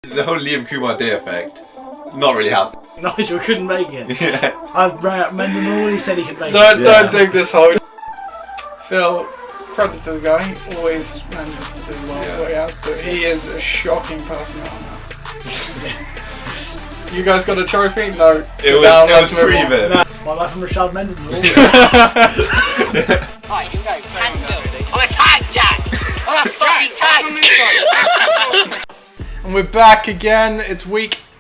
The whole Liam Kumar Day effect, not really happened. Nigel couldn't make it. Yeah. I've rang up Mendon all, he said he could make it. Don't dig this hole. Phil, credit to the guy, he always manages to do well what he has to. He is a shocking person right now. You guys got a trophy? No. It was pre-bit. No, my life from Rashad Mendon. Right, you guys, I'm a tag jack! I'm a fucking tag! And we're back again.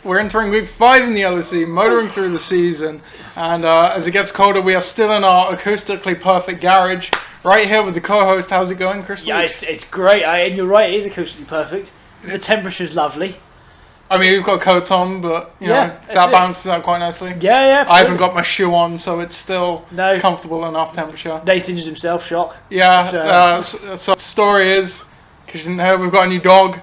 We're entering week 5 in the LSE, motoring through the season. And as it gets colder, we are still in our acoustically perfect garage. Right here with the co-host. How's it going, Chris? Yeah, it's great. And you're right, it is acoustically perfect. The temperature's lovely. I mean, we've got coats on, but you know, that balances out quite nicely. Yeah, I haven't got my shoe on, so it's still No. comfortable enough temperature. Nate's injured himself, shock. Yeah, so the story is, because you know, we've got a new dog,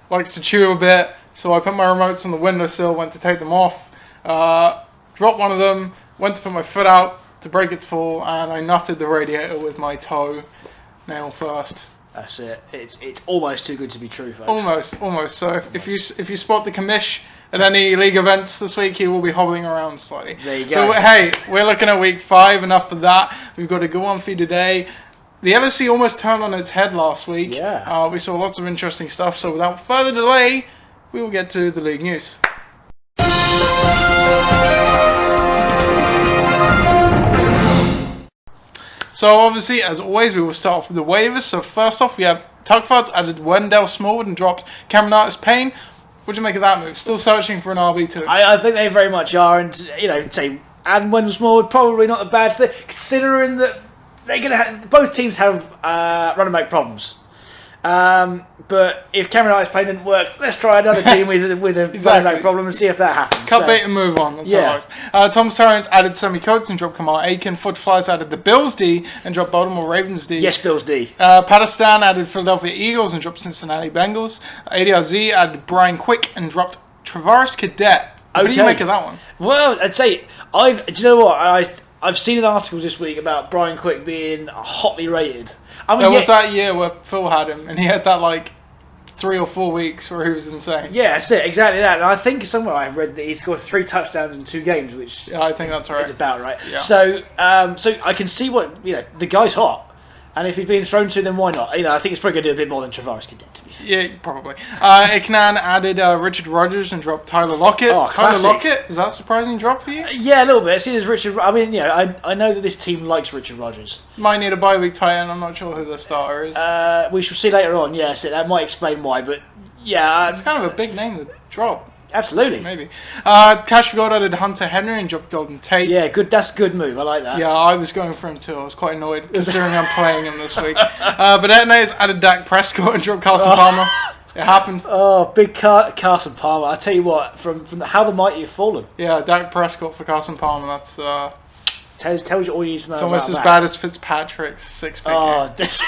likes to chew a bit, so I put my remotes on the windowsill, went to take them off, dropped one of them, went to put my foot out to break its fall, and I nutted the radiator with my toe nail first. That's it. It's almost too good to be true, folks. Almost. So if you spot the commish at any league events this week, he will be hobbling around slightly. There you go. But hey, we're looking at week 5. Enough of that. We've got a good one for you today. The LSE almost turned on its head last week. Yeah. We saw lots of interesting stuff. So without further delay, we will get to the league news. So obviously, as always, we will start off with the waivers. So first off, we have Tugfards added Wendell Smallwood and dropped Cameron Artis-Payne. What do you make of that move? Still searching for an RB2. I think they very much are, and you know, say adding Wendell Smallwood probably not a bad thing, considering that they're going to have both teams have running back problems. But if Cameron Artis-Payne didn't work, let's try another team with a running back problem and see if that happens. Cut bait and move on. That's Yeah. Tom Sarrans added Sammy Coates and dropped Kamal Aiken. Foot Flies added the Bills D and dropped Baltimore Ravens D. Yes, Bills D. Pakistan added Philadelphia Eagles and dropped Cincinnati Bengals. ADRZ added Brian Quick and dropped Travaris Cadet. What do you make of that one? Well, I'd say do you know what I've seen an article this week about Brian Quick being hotly rated. I mean, There was that year where Phil had him, and he had that like 3 or 4 weeks where he was insane. Yeah, that's it, exactly that. And I think somewhere I read that he scored 3 touchdowns in 2 games, which Yeah, I think that's right. is about right. Yeah. So, so I can see what the guy's hot, and if he's being thrown to, then why not? I think it's probably going to do a bit more than Travaris Cadet, to be fair. Yeah, probably. Iknan added Richard Rodgers and dropped Tyler Lockett. Oh, Tyler classic. Lockett, is that a surprising drop for you? Yeah, a little bit. See, as Richard. I mean, I know that this team likes Richard Rodgers. Might need a bye week tight end. I'm not sure who the starter is. We shall see later on. Yes, that might explain why. But yeah, It's kind of a big name to drop. absolutely. Maybe. Cash for Gold added Hunter Henry and dropped Golden Tate. Yeah, good. That's a good move. I like that. Yeah, I was going for him too. I was quite annoyed considering I'm playing him this week. But Etna's added Dak Prescott and dropped Carson Palmer. It happened. Oh, big Carson Palmer. I tell you what, from how the mighty have fallen. Yeah, Dak Prescott for Carson Palmer. That's Tells you all you need to know. it's almost about as that. bad as Fitzpatrick's 6-pick game. Oh, this.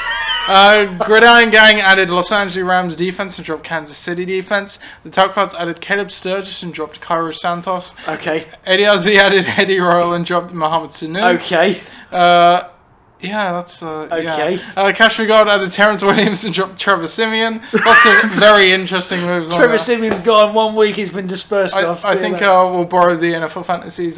Gridiron Gang added Los Angeles Rams defense and dropped Kansas City defense. The Tugfards added Caleb Sturgis and dropped Cairo Santos. Okay. ADRZ added Eddie Royal and dropped Mohamed Sanu. Okay. Yeah, that's Okay. Yeah. Cash for God added Terrence Williams and dropped Trevor Simeon. Lots of very interesting moves on Trevor there. Simeon's gone 1 week. He's been dispersed off. I think we'll borrow the NFL fantasies.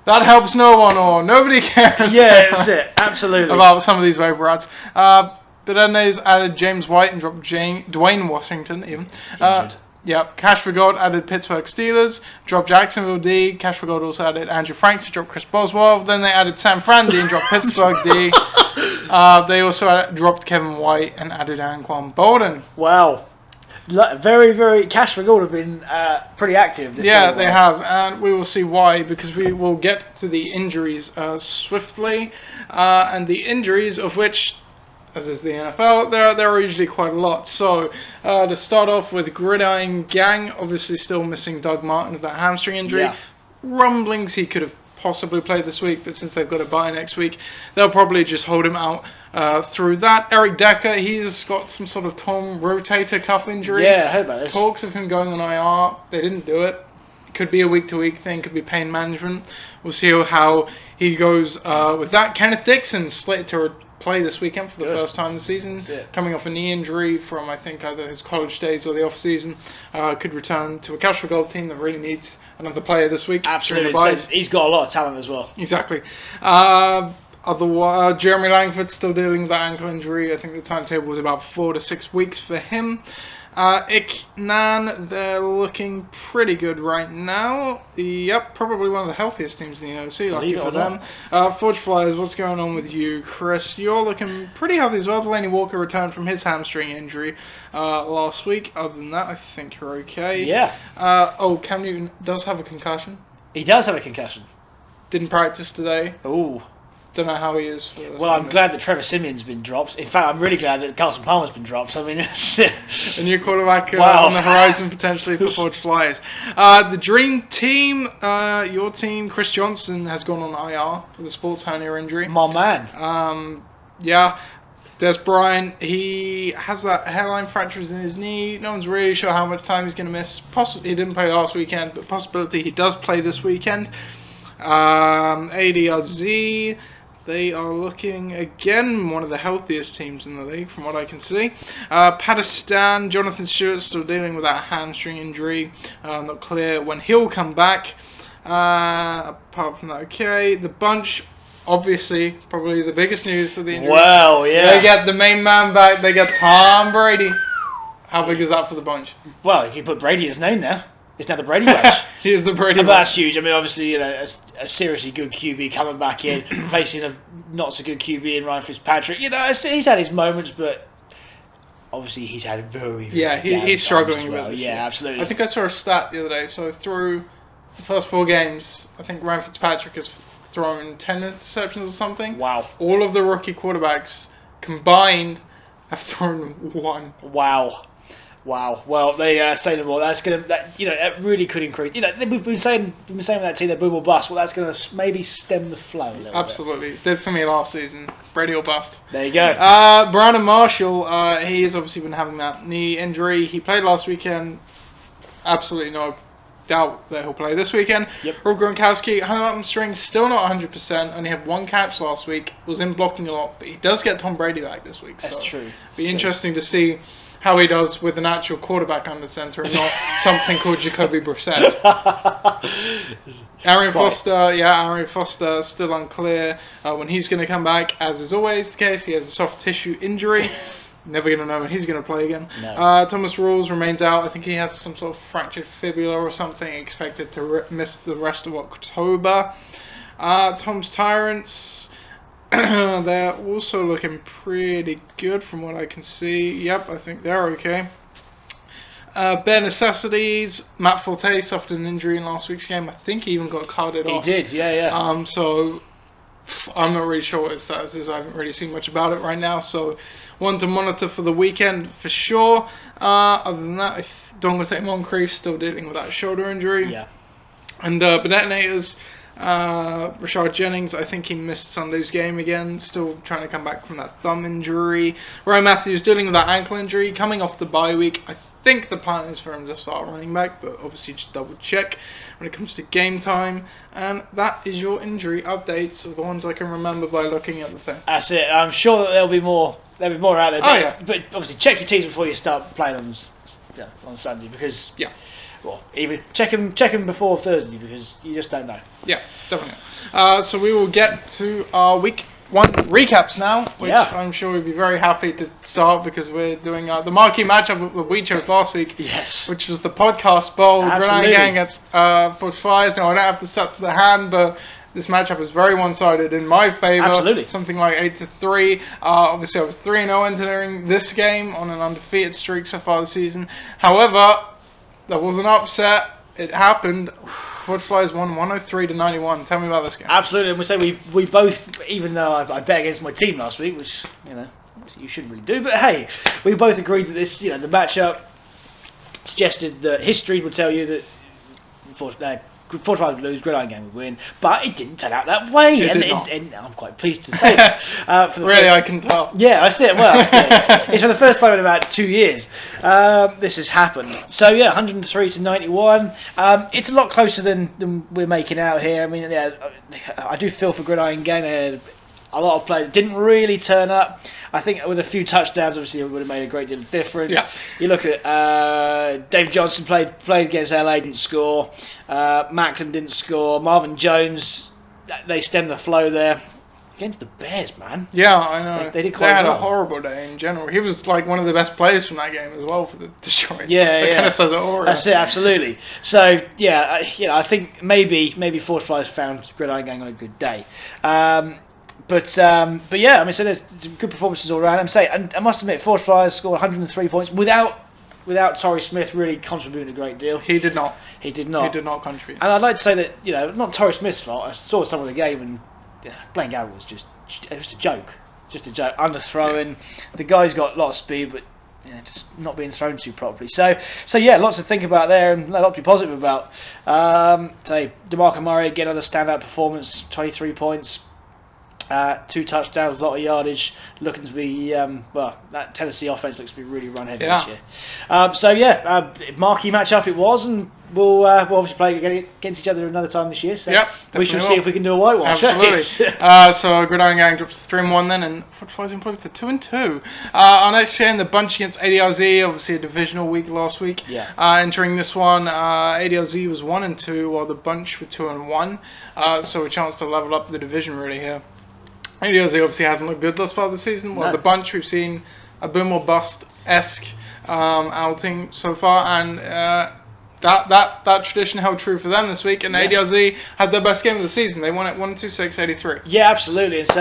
That helps no one or nobody cares. Yeah, that's it. Absolutely. About some of these waiver ads. But then they added James White and dropped Dwayne Washington even. Injured. Yeah, Cash for God added Pittsburgh Steelers, dropped Jacksonville D. Cash for God also added Andrew Franks and dropped Chris Boswell. Then they added Sam Fran D and dropped Pittsburgh D. They also dropped Kevin White and added Anquan Bolden. Wow. Very, very. Cash for Gold have been pretty active. Yeah, they have, and we will see why, because we will get to the injuries swiftly, and the injuries of which, as is the NFL, there are usually quite a lot. So, to start off with Gridiron Gang, obviously still missing Doug Martin with that hamstring injury. Yeah. Rumblings he could have possibly played this week, but since they've got a bye next week, they'll probably just hold him out through that. Eric Decker, he's got some sort of torn rotator cuff injury. Yeah, I heard about this. Talks of him going on IR. They didn't do it. It could be a week-to-week thing. Could be pain management. We'll see how he goes with that. Kenneth Dixon slated to play this weekend for the Good. first time this season. That's it. Coming off a knee injury from, I think, either his college days or the off-season. Could return to a Cashel Gold team that really needs another player this week. Absolutely. during the So bye. he's got a lot of talent as well. Exactly. Otherwise, Jeremy Langford's still dealing with that ankle injury. I think the timetable was about 4 to 6 weeks for him. Iknan, they're looking pretty good right now. Yep, probably one of the healthiest teams in the OC. Lucky Believe it for or them. not. Forge Flyers, what's going on with you, Chris? You're looking pretty healthy as well. Delaney Walker returned from his hamstring injury last week. Other than that, I think you're okay. Yeah. Cam Newton does have a concussion. He does have a concussion. Didn't practice today. Ooh. Don't know how he is. For Well, I'm Sunday. glad that Trevor Simeon's been dropped. In fact, I'm really glad that Carlson Palmer's been dropped. I mean, it's, A new quarterback Wow. on the horizon potentially for Forge Flyers. The Dream Team, your team, Chris Johnson has gone on IR with a sports hernia injury. my man. Yeah, Des Bryant, he has that hairline fractures in his knee. No one's really sure how much time he's going to miss. He didn't play last weekend, but possibility he does play this weekend. ADRZ, they are looking, again, one of the healthiest teams in the league, from what I can see. Pakistan, Jonathan Stewart still dealing with that hamstring injury. Not clear when he'll come back. Apart from that, okay. The Bunch, obviously, probably the biggest news of the injury. Well, yeah. They get the main man back. They get Tom Brady. How big is that for the Bunch? Well, you can put Brady in his name now. It's now the Brady Bunch. He is the Brady And Bunch. that's huge. I mean, obviously, you know, a seriously good QB coming back in, facing a not so good QB in Ryan Fitzpatrick. You know, he's had his moments, but obviously he's had very Yeah, down he's times struggling as a well. bit. this Yeah, year. absolutely. I think I saw a stat the other day. So through the first 4 games, I think Ryan Fitzpatrick has thrown 10 interceptions or something. Wow. All of the rookie quarterbacks combined have thrown 1. Wow. Well, they say no more. That's gonna, that really could increase. You know, we've been saying with that team, they're boom or bust. Well, that's gonna maybe stem the flow a little Absolutely. Did for me last season. Brady or bust. bit. There you go. Brandon Marshall, he has obviously been having that knee injury. He played last weekend. Absolutely no doubt that he'll play this weekend. Yep. Rob Gronkowski, hamstring, still not 100%. Only had 1 catch last week. Was in blocking a lot, but he does get Tom Brady back this week. That's so true. Be interesting to see how he does with an actual quarterback under center and not something called Jacoby Brissett. Arian Foster, still unclear when he's going to come back. As is always the case, he has a soft tissue injury. Never going to know when he's going to play again. No. Thomas Rules remains out. I think he has some sort of fractured fibula or something. Expected to miss the rest of October. Tom's Tyrants, they're also looking pretty good from what I can see. Yep, I think they're okay. Bare Necessities, Matt Forte suffered an injury in last week's game. I think he even got carded He off. did, yeah. So I'm not really sure what his status is. I haven't really seen much about it right now. So one to monitor for the weekend for sure. Other than that, Donglete Moncrief still dealing with that shoulder injury. Yeah. And Benetinators, Rashard Jennings, I think he missed Sunday's game again. Still trying to come back from that thumb injury. Ryan Matthews dealing with that ankle injury, coming off the bye week. I think the plan is for him to start running back, but obviously just double check when it comes to game time. And that is your injury updates, of the ones I can remember by looking at the thing. That's it. I'm sure that there'll be more out there. Oh, yeah. But obviously, check your teams before you start playing on Sunday, because well, even check them before Thursday, because you just don't know. Yeah, definitely. So we will get to our week 1 recaps now, which I'm sure we'd be very happy to start, because we're doing the marquee matchup that we chose last week. Yes. Which was the podcast bowl. Absolutely. Gridiron Gang against Forge Flyers. Now I don't have the stats to the hand, but this matchup is very one-sided in my favour. Absolutely. Something like 8-3. Obviously, I was 3-0 entering this game on an undefeated streak so far this season. However, there was an upset. It happened. Forge Flyers won 103-91. Tell me about this game. Absolutely, and we say we both, even though I bet against my team last week, which you shouldn't really do, but hey, we both agreed that this, the matchup suggested that history would tell you that Forge Flyers would lose, Gridiron Gang would win, but it didn't turn out that way, and I'm quite pleased to say that. I can tell. Yeah, I see it. Well, it's for the first time in about 2 years this has happened. So 103-91. It's a lot closer than we're making out here. I mean, I do feel for Gridiron Gang. They had a lot of players didn't really turn up. I think with a few touchdowns, obviously, it would have made a great deal of difference. Yeah. You look at Dave Johnson played against LA, didn't score. Macklin didn't score. Marvin Jones, they stemmed the flow there. Against the Bears, man. Yeah, I know. They did quite had well. a horrible day in general. He was like one of the best players from that game as well for the Detroit. Yeah, That kind of says it all. That's it, absolutely. So yeah, I think maybe Force Flyers found Gridiron Gang on a good day. But yeah, I mean, so there's good performances all around. I must admit, Force Flyers scored 103 points without Torrey Smith really contributing a great deal. He did not. He did not contribute. And I'd like to say that not Torrey Smith's fault. I saw some of the game and Blaine Gallagher was just a joke. Just a joke. Underthrowing. The guy's got a lot of speed, but just not being thrown too properly. So yeah, lots to think about there and a lot to be positive about. DeMarco Murray, again, another standout performance, 23 points. 2 touchdowns, a lot of yardage, looking to be that Tennessee offense looks to be really run heavy this year. Marquee matchup it was, and we'll obviously play against each other another time this year. So we shall see if we can do a whitewash. Absolutely. So Gridiron Gang drops to 3-1 then, and Force Flyers improved to 2-2. Our next game, the bunch against ADRZ, obviously a divisional week last week. Yeah. Entering this one, ADRZ was 1-2, while the bunch were 2-1. So a chance to level up the division really here. ADRZ obviously hasn't looked good thus far this season. Well, No. the bunch, we've seen a boom or bust-esque outing so far, and that tradition held true for them this week. And ADRZ had their best game of the season. They won it 126-83. Yeah, absolutely. And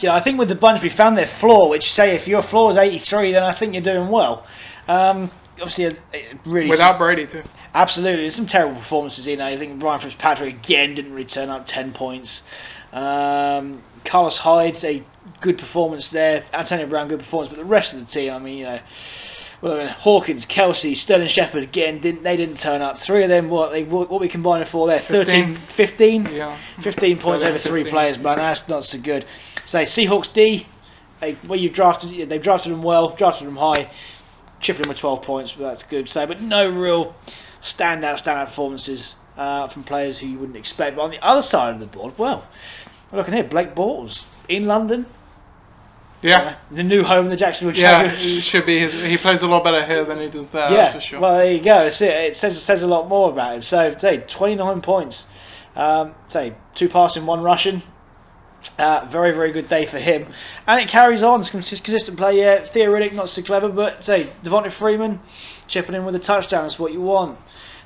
I think with the bunch we found their floor. Which if your floor is 83, then I think you're doing well. Obviously, really Without Brady too. Absolutely, there's some terrible performances in there. I think Ryan Fitzpatrick again didn't really turn up 10 points. Carlos Hyde's a good performance there. Antonio Brown, good performance, but the rest of the team, I mean, Hawkins, Kelsey, Sterling Shepard again didn't turn up. 3 of them, what we combined for there? 15. 15 points over 3 players, man. That's not so good. So Seahawks D, they've drafted them well, drafted them high, chipping them with 12 points, but that's good. But no real standout performances from players who you wouldn't expect. But on the other side of the board, well, looking here, Blake Bortles in London. Yeah. The new home of the Jacksonville Yeah, Jaguars. it should be. He plays a lot better here than he does there, Yeah, that's for sure. well, there you go. It says a lot more about him. So, 29 points. 2 passing, 1 rushing. Very, very good day for him. And it carries on. It's consistent play, yeah. Theo Riddick, not so clever, but Devonta Freeman chipping in with a touchdown. That's what you want.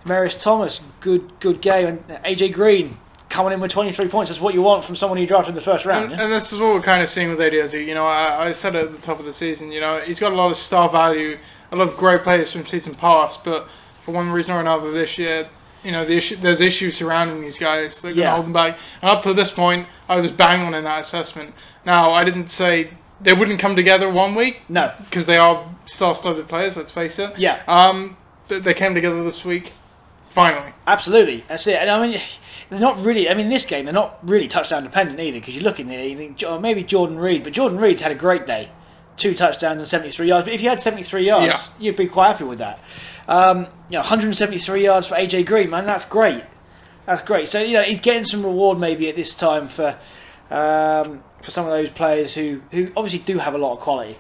Marius Thomas, good game. And AJ Green coming in with 23 points. That's what you want from someone you drafted in the first round. And this is what we're kind of seeing with ADSU. I said it at the top of the season, he's got a lot of star value, a lot of great players from season past, but for one reason or another this year, there's issues surrounding these guys that are going to hold them back. And up to this point, I was bang on in that assessment. Now, I didn't say they wouldn't come together one week. No. Because they are star-studded players, let's face it. Yeah. They came together this week, finally. Absolutely. That's it. And I mean, they're not really, in this game, they're not really touchdown dependent either, because you look in here, you think, maybe Jordan Reed, but Jordan Reed's had a great day. 2 touchdowns and 73 yards. But if you had 73 yards, you'd be quite happy with that. 173 yards for AJ Green, man, that's great. That's great. So, he's getting some reward maybe at this time for some of those players who obviously do have a lot of quality.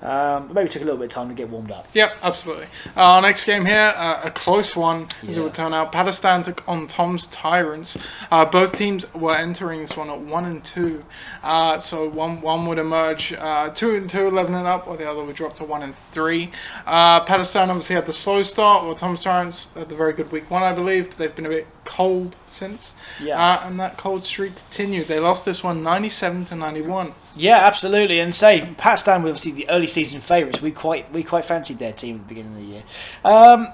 But maybe took a little bit of time to get warmed up. Yep, absolutely. Our next game here, a close one, as it would turn out. Pakistan took on Tom's Tyrants. Both teams were entering this one at 1-2. So one would emerge 2-2, 11 and up, while the other would drop to 1-3. Pakistan obviously had the slow start, while Tom's Tyrants had the very good week 1, I believe, but they've been a bit cold since. Yeah. And that cold streak continued. They lost this one 97-91. Yeah, absolutely. And Pakistan were obviously the early season favourites. We quite fancied their team at the beginning of the year. And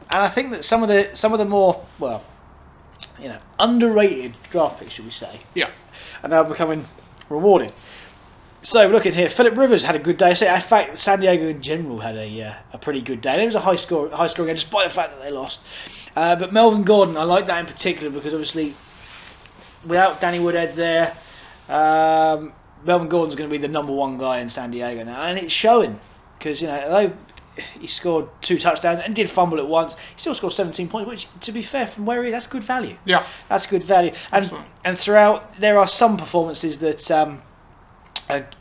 I think that some of the more underrated draft picks, should we say? Yeah. Are now becoming rewarding. So look at here. Philip Rivers had a good day. In fact, San Diego in general had a pretty good day. And it was a high score game, despite the fact that they lost. But Melvin Gordon, I like that in particular because obviously, without Danny Woodhead there, Melvin Gordon's going to be the number 1 guy in San Diego now, and it's showing because although he scored 2 touchdowns and did fumble at once, he still scored 17 points, which, to be fair, from where he is, that's good value. Yeah, that's good value. And absolutely. And throughout, there are some performances that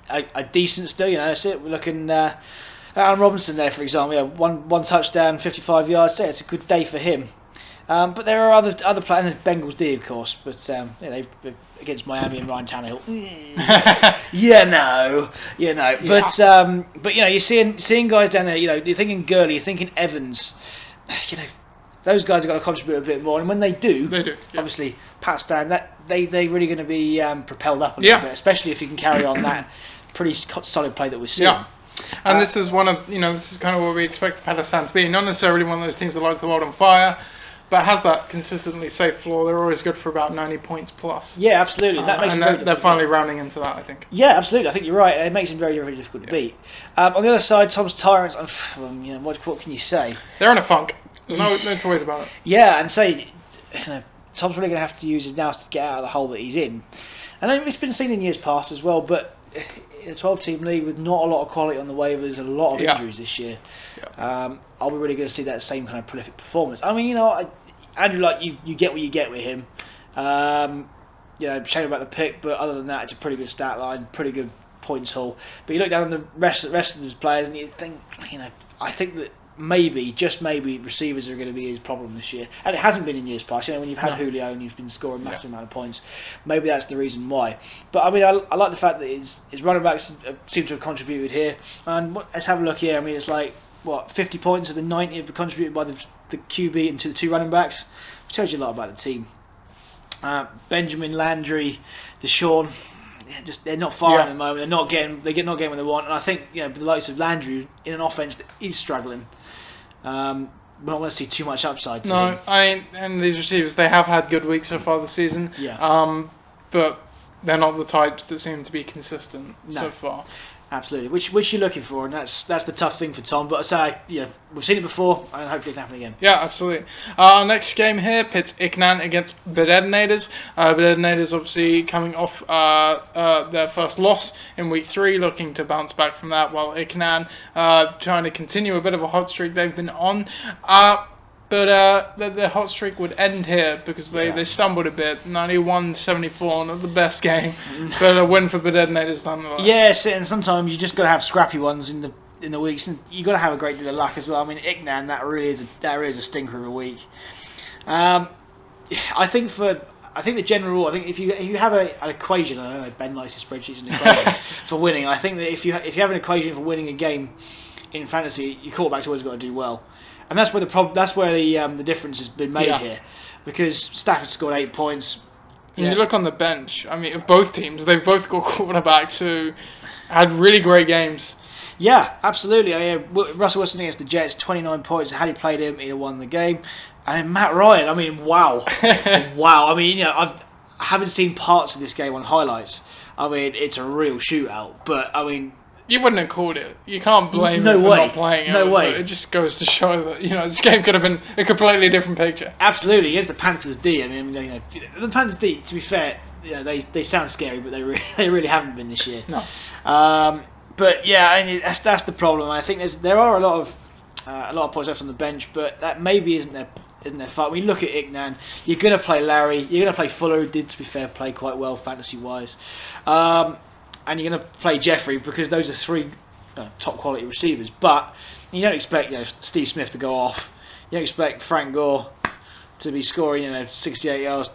a decent still. That's it. We're looking Allen Robinson there, for example. Yeah, one touchdown, 55 yards. So it's a good day for him. But there are other players, and the Bengals D, of course. But they against Miami and Ryan Tannehill. But you're seeing guys down there. You're thinking Gurley, you're thinking Evans. Those guys have got to contribute a bit more, and when they do, obviously Pat's down. That they're really going to be propelled up a little bit, especially if you can carry on that pretty solid play that we're seeing. Yeah. And this is this is kind of what we expect Pakistan to be. Not necessarily one of those teams that lights the world on fire, but has that consistently safe floor. They're always good for about 90 points plus. Yeah, absolutely. That makes they're finally rounding into that, I think. Yeah, absolutely. I think you're right. It makes it very, very difficult to beat. On the other side, Tom's Tyrants. What can you say? They're in a funk. There's no two ways about it. Yeah, and Tom's really going to have to use his nous to get out of the hole that he's in. And it's been seen in years past as well, but in a 12-team league with not a lot of quality on the waivers and a lot of injuries this year, are we really going to see that same kind of prolific performance? I mean, Andrew, you get what you get with him. Shame about the pick, but other than that, it's a pretty good stat line, pretty good points haul. But you look down on the rest of those players, and you think, I think that just maybe, receivers are going to be his problem this year, and it hasn't been in years past. When you've had Julio and you've been scoring massive amount of points, maybe that's the reason why. But I mean, I like the fact that his running backs seem to have contributed here. And let's have a look here. I mean, it's like 50 points of the 90 have been contributed by the QB and the two running backs, which tells you a lot about the team. Benjamin, Landry, Deshaun, they're not firing at the moment. They're not getting what they want. And I think the likes of Landry in an offense that is struggling. We're not going to see too much upside to him. And these receivers, they have had good weeks so far this season. Yeah. But they're not the types that seem to be consistent so far. Absolutely, which you're looking for, and that's the tough thing for Tom. But I say, we've seen it before, and hopefully it can happen again. Yeah, absolutely. Our next game here pits Iknan against Bededenators. Bededenators obviously coming off their first loss in week 3, looking to bounce back from that, while Iknan trying to continue a bit of a hot streak they've been on. But their hot streak would end here because they stumbled a bit. 91-74, not the best game, but a win for Bededenators nonetheless. Yes, and sometimes you just got to have scrappy ones in the weeks, and you got to have a great deal of luck as well. I mean, Iknan, that really is a stinker of a week. I think the general rule. I think if you have an equation, I don't know, Ben likes his spreadsheets and equation for winning. I think that if you have an equation for winning a game in fantasy, your quarterback's always got to do well. And that's where the difference has been made here, because Stafford scored 8 points. And you look on the bench. I mean, of both teams, they've both got quarterbacks who had really great games. Yeah, absolutely. Russell Wilson against the Jets, 29 points. Had he played him, he'd have won the game. And then Matt Ryan. I mean, wow, wow. I mean, I haven't seen parts of this game on highlights. I mean, it's a real shootout. But I mean, you wouldn't have called it. You can't blame him for not playing it. No way. It just goes to show that this game could have been a completely different picture. Absolutely. Against the Panthers D. I mean, the Panthers D. To be fair, they sound scary, but they really haven't been this year. No. But yeah, that's the problem. I think there are a lot of points left on the bench, but that maybe isn't their fault. When you look at Iknan, you're going to play Larry, you're going to play Fuller, who did, to be fair, play quite well fantasy wise. And you're going to play Jeffrey, because those are 3 top quality receivers. But you don't expect Steve Smith to go off. You don't expect Frank Gore to be scoring 68 yards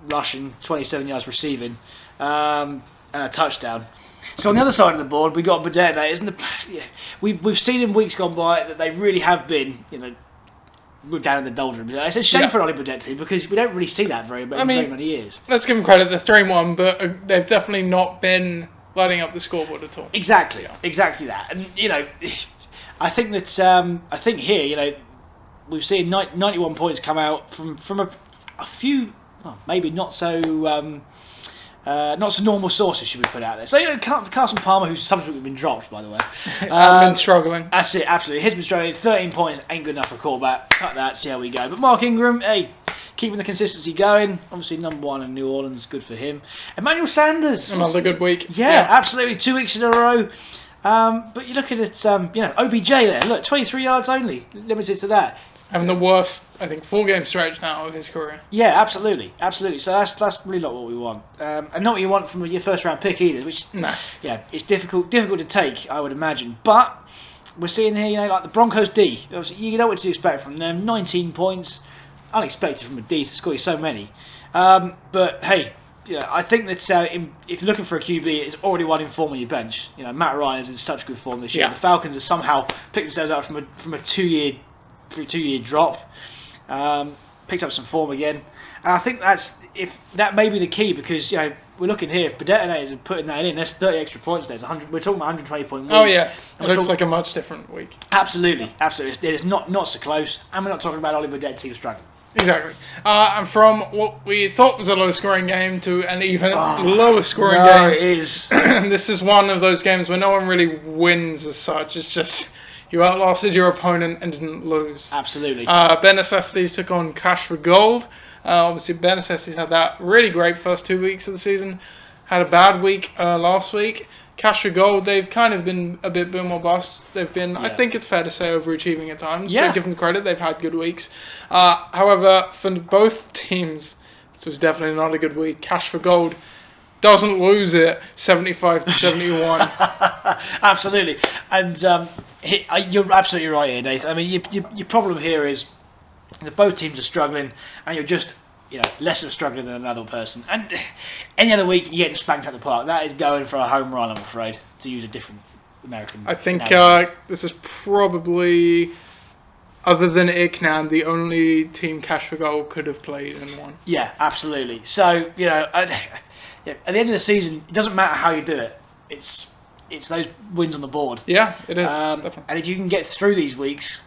rushing, 27 yards receiving, and a touchdown. So on the other side of the board, we got Bededenators, isn't we've seen in weeks gone by that they really have been we're down in the doldrums. It's a shame for Ollie Bedetti, because we don't really see that very many years. Let's give them credit. They're 3-1, but they've definitely not been lighting up the scoreboard at all. Exactly that. And I think that here, we've seen 91 points come out from a few, maybe not so normal sources, should we put out there. So Carson Palmer, who's subsequently been dropped, by the way, been struggling. That's it, absolutely. He's been struggling. 13 points ain't good enough for a quarterback. Cut that. See how we go. But Mark Ingram, keeping the consistency going. Obviously, number 1 in New Orleans, good for him. Emmanuel Sanders, another good week. Yeah, absolutely. 2 weeks in a row. But you look at it, OBJ there. Look, 23 yards only, limited to that. Having the worst, I think, 4-game stretch now of his career. Yeah, absolutely. So that's really not what we want, and not what you want from your first round pick either. Which, yeah, it's difficult to take, I would imagine. But we're seeing here, like the Broncos D. Obviously, you know what to expect from them. 19 points, unexpected from a D to score you so many. But hey, I think that if you're looking for a QB, it's already one in form on your bench. Matt Ryan is in such good form this year. Yeah. The Falcons have somehow picked themselves up from a 2-year drop. Picked up some form again, and I think that may be the key, because we're looking here. If Detonators are putting that in, there's 30 extra points. There's 100. We're talking about 120 point week. Oh yeah, it looks like a much different week. Absolutely. It is not so close, and we're not talking about Oliver Dead team struggling. Exactly. And from what we thought was a low-scoring game to an even lower-scoring game. It is. This is one of those games where no one really wins as such. It's just you outlasted your opponent and didn't lose. Absolutely. Ben Necessities took on Cash for Gold. Obviously, Ben Necessities had that really great first 2 weeks of the season. Had a bad week last week. Cash for Gold, they've kind of been a bit boom or bust. They've been, I think it's fair to say, overachieving at times. Yeah. But give them credit, they've had good weeks. However, for both teams, this was definitely not a good week. Cash for Gold doesn't lose it 75-71. Absolutely. And you're absolutely right here, Nathan. I mean, your problem here is that both teams are struggling, and you're just less of a struggler than another person. And any other week, you get spanked at the park. That is going for a home run, I'm afraid, to use a different American. I think this is probably, other than Icknan, the only team Cash for Gold could have played and won. Yeah, absolutely. So, at the end of the season, it doesn't matter how you do it. It's those wins on the board. Yeah, it is. Definitely. And if you can get through these weeks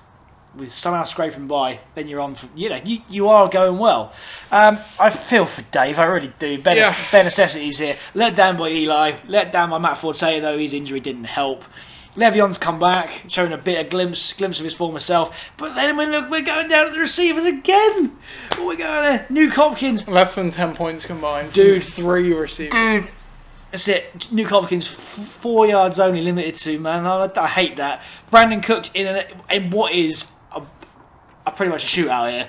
with somehow scraping by, then you're on. You are going well. I feel for Dave, I really do. Ben Necessities here, let down by Eli, let down by Matt Forte, though his injury didn't help. Le'Veon's come back, showing a glimpse of his former self. But then we're going down at the receivers again. We're going to Nuke Hopkins. Less than 10 points combined. Dude. 3 receivers. That's it. Nuke Hopkins, 4 yards only limited to, man. I hate that. Brandon Cooks in what is a pretty much a shootout here.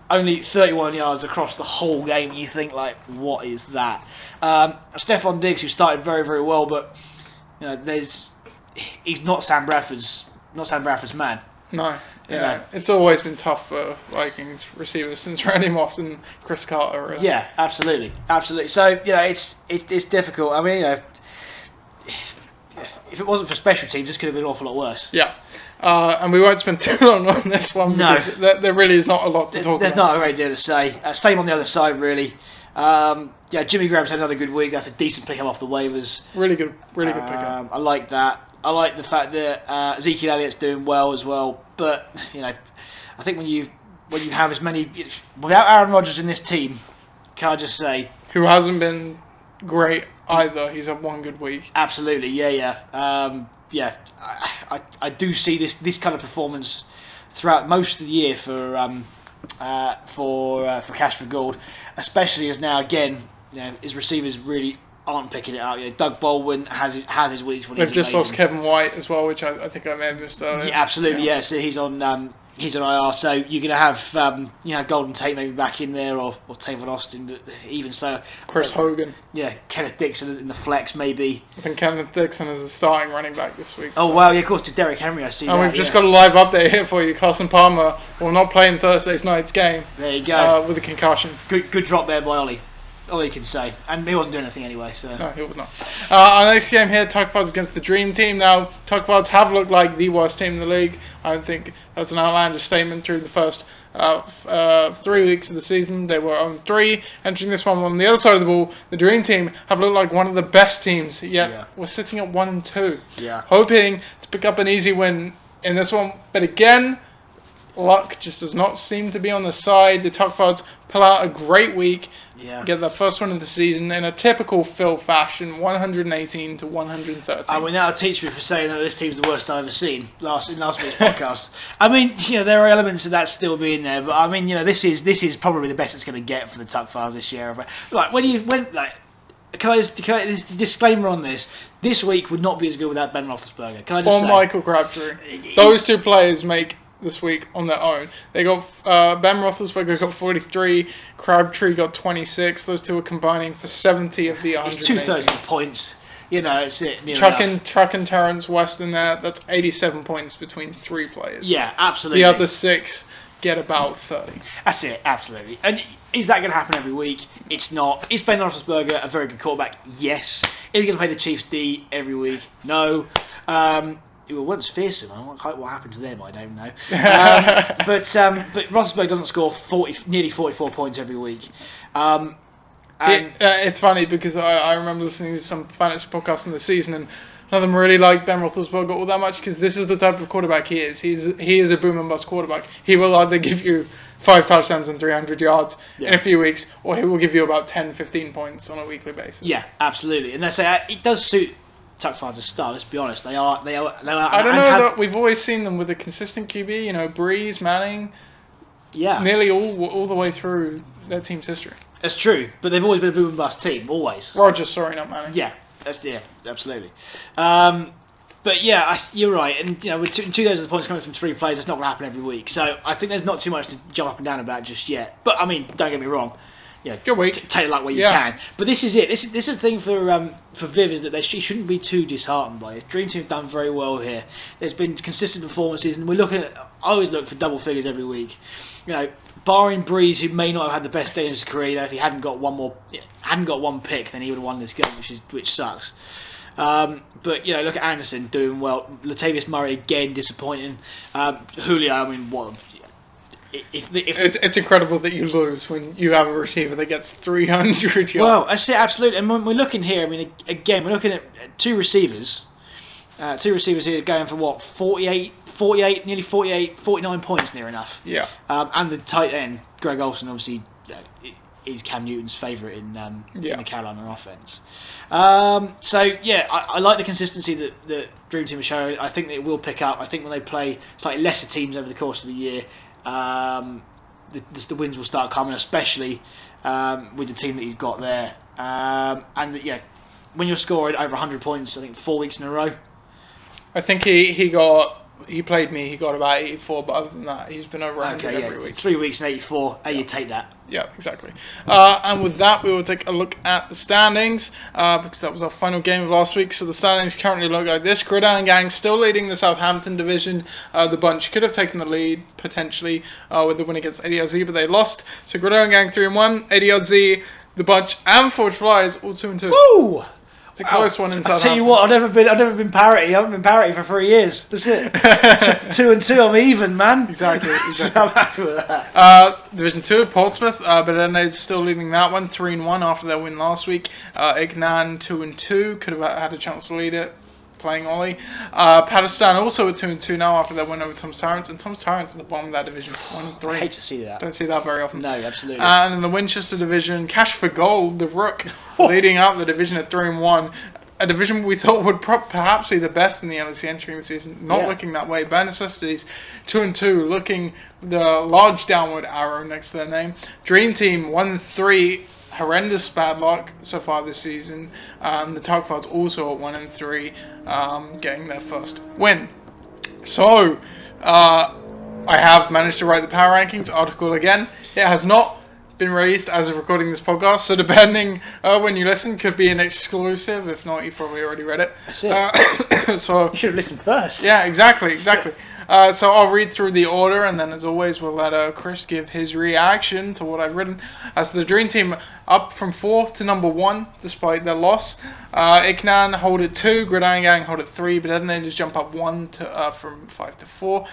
Only 31 yards across the whole game. You think, what is that? Stephon Diggs, who started very, very well, but he's not Sam Bradford's man. No. Yeah. It's always been tough for Vikings receivers since Randy Moss and Chris Carter. Really. Yeah, absolutely. So it's difficult. I mean, if it wasn't for special teams, this could have been an awful lot worse. Yeah. And we won't spend too long on this one because there really is not a lot to talk about. There's not a great deal to say. Same on the other side, really. Jimmy Graham's had another good week. That's a decent pickup off the waivers. Really good pickup. I like that. I like the fact that Ezekiel Elliott's doing well as well. But I think when you have as many without Aaron Rodgers in this team, can I just say, who hasn't been great either. He's had one good week. Absolutely, yeah. I do see this kind of performance throughout most of the year for Cash for Gold, especially as now again his receivers really aren't picking it up. Doug Baldwin has his weeks when they've just lost Kevin White as well, which I think I may have missed earlier. Yeah, absolutely. Yeah, so he's on IR. So you're going to have Golden Tate maybe back in there, or Tavon Austin. But even so, Chris Hogan. Yeah, Kenneth Dixon in the flex maybe. I think Kenneth Dixon is the starting running back this week. Oh wow, yeah, of course, to Derrick Henry. I see. And we've just got a live update here for you. Carson Palmer will not play in Thursday night's game. There you go. With a concussion. Good drop there by Ollie. All you can say. And he wasn't doing anything anyway, so... No, he was not. Our next game here, Tuckfards against the Dream Team. Now, Tuckfards have looked like the worst team in the league. I don't think that's an outlandish statement through the first 3 weeks of the season. They were on 3. Entering this one on the other side of the ball, the Dream Team have looked like one of the best teams, yet we're sitting at 1-2. Yeah. Hoping to pick up an easy win in this one. But again, luck just does not seem to be on the side. The Tuckfards pull out a great week. Yeah. Get their first one of the season in a typical Phil fashion, 118 to 113. I mean, that'll teach me for saying that this team's the worst I've ever seen in last week's podcast. I mean, there are elements of that still being there, but I mean, this is probably the best it's going to get for the Tuckfards this year. Like can I this disclaimer on this? This week would not be as good without Ben Roethlisberger. Can I just say? Or Michael Crabtree. Those two players make this week on their own. They got Ben Roethlisberger got 43, Crabtree got 26. Those two are combining for 70 of the 100. It's 2/3 of the points. It's it. Chucking Terrence West in there. That's 87 points between 3 players. Yeah, absolutely. The other 6 get about 30. That's it, absolutely. And is that going to happen every week? It's not. Is Ben Roethlisberger a very good quarterback? Yes. Is he going to play the Chiefs D every week? No. It was once fearsome. What happened to them? I don't know. But Roethlisberger doesn't score nearly 44 points every week. It's funny because I remember listening to some fantasy podcasts in the season, and none of them really like Ben Roethlisberger all that much because this is the type of quarterback he is. He is a boom and bust quarterback. He will either give you 5 touchdowns and 300 yards in a few weeks, or he will give you about 10, 15 points on a weekly basis. Yeah, absolutely. And it does suit Tuck Fans' style. Let's be honest. They are. I don't know that we've always seen them with a consistent QB. Breeze, Manning. Yeah. Nearly all the way through their team's history. That's true, but they've always been a boom and bust team. Always. Rodgers, sorry, not Manning. Yeah. Absolutely. But yeah, you're right. And with 2/3 of the points coming from 3 players, that's not going to happen every week. So I think there's not too much to jump up and down about just yet. But I mean, don't get me wrong. Good week. Take it like where you can. But this is it. This is the thing for Viv is that she shouldn't be too disheartened by it. Dream Team have done very well here. There's been consistent performances, and we're looking at. I always look for double figures every week. Barring Breeze, who may not have had the best day of his career. If he hadn't got one pick, then he would have won this game, which sucks. But look at Anderson doing well. Latavius Murray again disappointing. Julio, I mean, what? It's incredible that you lose when you have a receiver that gets 300 yards. Well, that's it, absolutely. And when we're looking here, I mean, again, we're looking at 2 receivers. 2 receivers here going for what? 48, nearly 48, 49 points near enough. Yeah. And the tight end, Greg Olsen, obviously, is Cam Newton's favourite in the Carolina offense. I like the consistency that Dream Team has shown. I think that it will pick up. I think when they play slightly lesser teams over the course of the year, the wins will start coming, especially with the team that he's got there. When you're scoring over 100 points, I think 4 weeks in a row. I think he played me. He got about 84, but other than that, he's been over 100 every week. 3 weeks and 84. You take that. Yeah, exactly. And with that, we will take a look at the standings because that was our final game of last week. So the standings currently look like this. Gridiron Gang still leading the Southampton division. The bunch could have taken the lead potentially with the win against ADLZ, but they lost. So Gridiron Gang 3-1, ADLZ, the bunch, and Forge Flies all 2-2. Woo! It's a close one in Southampton. I tell you what, I've never been parity. I haven't been parity for 3 years. That's it. 2-2, I'm even, man. Exactly. So I'm happy with that. Division 2, Portsmouth, but then they're still leading that one, 3-1 after their win last week. Ignan 2-2, could have had a chance to lead it, playing Ollie. Pakistan also at 2-2 now after their win over Tom's Tyrants, and Tom's Tyrants at the bottom of that division, 1-3. I hate to see that. Don't see that very often. No, absolutely. And in the Winchester division, Cash for Gold, the Rook, leading out the division at 3-1. A division we thought would perhaps be the best in the LEC entering the season. Not looking that way. Bare Necessities 2-2, looking the large downward arrow next to their name. Dream Team 1-3. Horrendous bad luck so far this season. The Tugfights also at 1-3, getting their first win. So, I have managed to write the power rankings article again. It has not been released as of recording this podcast, so depending when you listen, could be an exclusive. If not, you've probably already read it. That's it. So you should have listened first. Yeah, exactly. So I'll read through the order, and then as always, we'll let Chris give his reaction to what I've written. As the Dream Team up from 4th to number 1, despite their loss. Iknan hold at 2, Gridiron Gang hold at 3, but then they just jump up 1 to from 5 to 4.